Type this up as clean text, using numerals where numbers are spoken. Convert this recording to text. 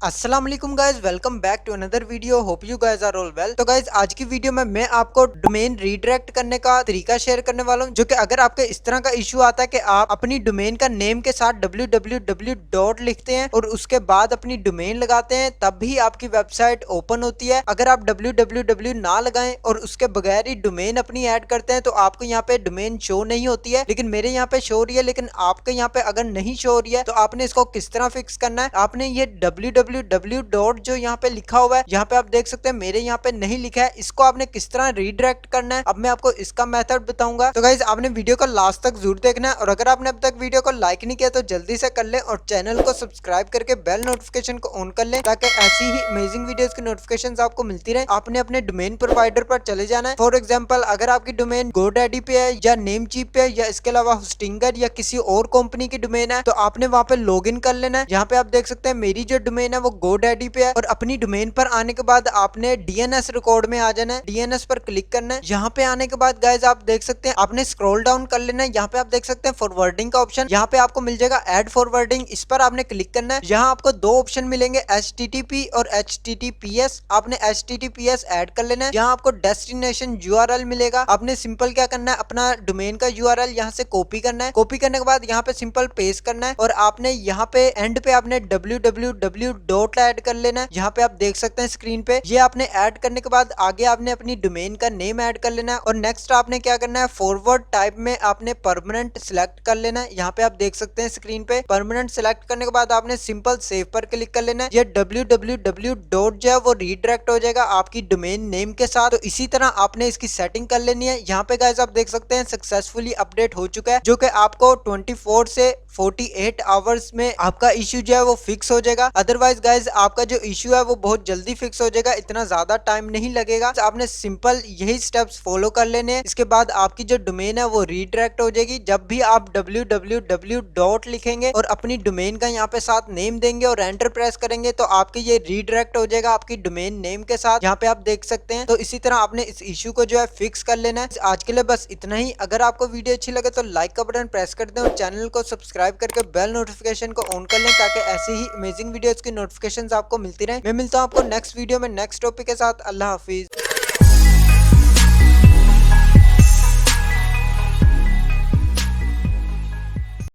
अस्सलाम वालेकुम guys, welcome back to another video. Hope you guys are all well. तो guys आज की वीडियो में मैं आपको डोमेन रीडायरेक्ट करने का तरीका शेयर करने वाला हूं, जो कि अगर आपके इस तरह का इशू आता है कि आप अपनी डोमेन का नेम के साथ www डॉट लिखते हैं और उसके बाद अपनी डोमेन लगाते हैं, तब भी आपकी वेबसाइट ओपन होती है। अगर आप www ना लगाएं और उसके बगैर ही डोमेन अपनी ऐड करते हैं तो आपको यहाँ पे डोमेन शो नहीं होती है, लेकिन मेरे यहाँ पे शो हो रही है। लेकिन आपके यहाँ पे अगर नहीं शो हो रही है तो आपने इसको किस तरह फिक्स करना है। आपने ये www डॉट जो यहाँ पे लिखा हुआ है, यहाँ पे आप देख सकते हैं मेरे यहाँ पे नहीं लिखा है, इसको आपने किस तरह रीडायरेक्ट करना है, अब मैं आपको इसका मेथड बताऊंगा। तो गाइज आपने वीडियो को लास्ट तक जरूर देखना है, और अगर आपने अब तक वीडियो को लाइक नहीं किया तो जल्दी से कर ले और चैनल को सब्सक्राइब करके बेल नोटिफिकेशन को ऑन कर ले, ताकि ऐसी ही अमेजिंग वीडियोस की नोटिफिकेशन आपको मिलती रहे। आपने अपने डोमेन प्रोवाइडर पर चले जाना है। फॉर एग्जाम्पल, अगर आपकी डोमेन GoDaddy पे है या नेमचीप पे है या इसके अलावा होस्टिंगर या किसी और कंपनी की डोमेन है, तो आपने वहाँ पे लॉग इन कर लेना है। यहाँ पे आप देख सकते हैं मेरी जो डोमेन है वो GoDaddy पे है, और अपनी डोमेन पर आने के बाद आपने DNS रिकॉर्ड में आ जाना है, DNS पर क्लिक करना है। यहाँ पे आने के बाद गाइज आप देख सकते हैं आपने स्क्रॉल डाउन कर लेना है। यहाँ पे आप देख सकते हैं फॉरवर्डिंग का ऑप्शन, यहाँ पे आपको मिल जाएगा ऐड फॉरवर्डिंग, इस पर आपने क्लिक करना है। यहाँ आपको दो ऑप्शन मिलेंगे, HTTP और HTTPS। आपने HTTPS ऐड कर लेना है। यहाँ आपको डेस्टिनेशन URL मिलेगा, आपने सिंपल क्या करना है, अपना डोमेन का URL यहाँ से कॉपी करना है। कॉपी करने के बाद यहाँ पे सिंपल पेस्ट करना है, और आपने यहाँ पे एंड पे आपने www डॉट ऐड कर लेना है। यहाँ पे आप देख सकते हैं स्क्रीन पे, ये आपने ऐड करने के बाद आगे आपने अपनी डोमेन का नेम ऐड कर लेना है। और नेक्स्ट आपने क्या करना है, फॉरवर्ड टाइप में आपने परमानेंट सिलेक्ट कर लेना है। यहाँ पे आप देख सकते हैं स्क्रीन पे, परमानेंट सिलेक्ट करने के बाद आपने सिंपल सेव पर क्लिक कर लेना है। ये www डॉट जो है वो रीडायरेक्ट हो जाएगा आपकी डोमेन नेम के साथ। तो इसी तरह आपने इसकी सेटिंग कर लेनी है। यहाँ पे गाइस आप देख सकते हैं सक्सेसफुली अपडेट हो चुका है, जो कि आपको 24 से 48 आवर्स में आपका इश्यू जो है वो फिक्स हो जाएगा। अदरवाइज गाइज आपका जो इश्यू है वो बहुत जल्दी फिक्स हो जाएगा, इतना ज्यादा टाइम नहीं लगेगा। तो आपने सिंपल यही स्टेप्स फॉलो कर लेने हैं, इसके बाद आपकी जो डोमेन है वो रीडायरेक्ट हो जाएगी। जब भी आप www डॉट लिखेंगे और अपनी डोमेन का यहाँ पे साथ नेम देंगे और एंटर प्रेस करेंगे तो आपके ये रीडायरेक्ट हो जाएगा आपकी डोमेन नेम के साथ, यहाँ पे आप देख सकते हैं। तो इसी तरह आपने इस इश्यू को जो है फिक्स कर लेना है। आज के लिए बस इतना ही। अगर आपको वीडियो अच्छी लगे तो लाइक का बटन प्रेस कर दें और चैनल को सब्सक्राइब करके बेल नोटिफिकेशन को ऑन कर लें, ताकि ऐसी ही अमेजिंग वीडियोस की नोटिफिकेशंस आपको मिलती रहे। मैं मिलता हूं आपको नेक्स्ट वीडियो में नेक्स्ट टॉपिक के साथ। अल्लाह हाफिज।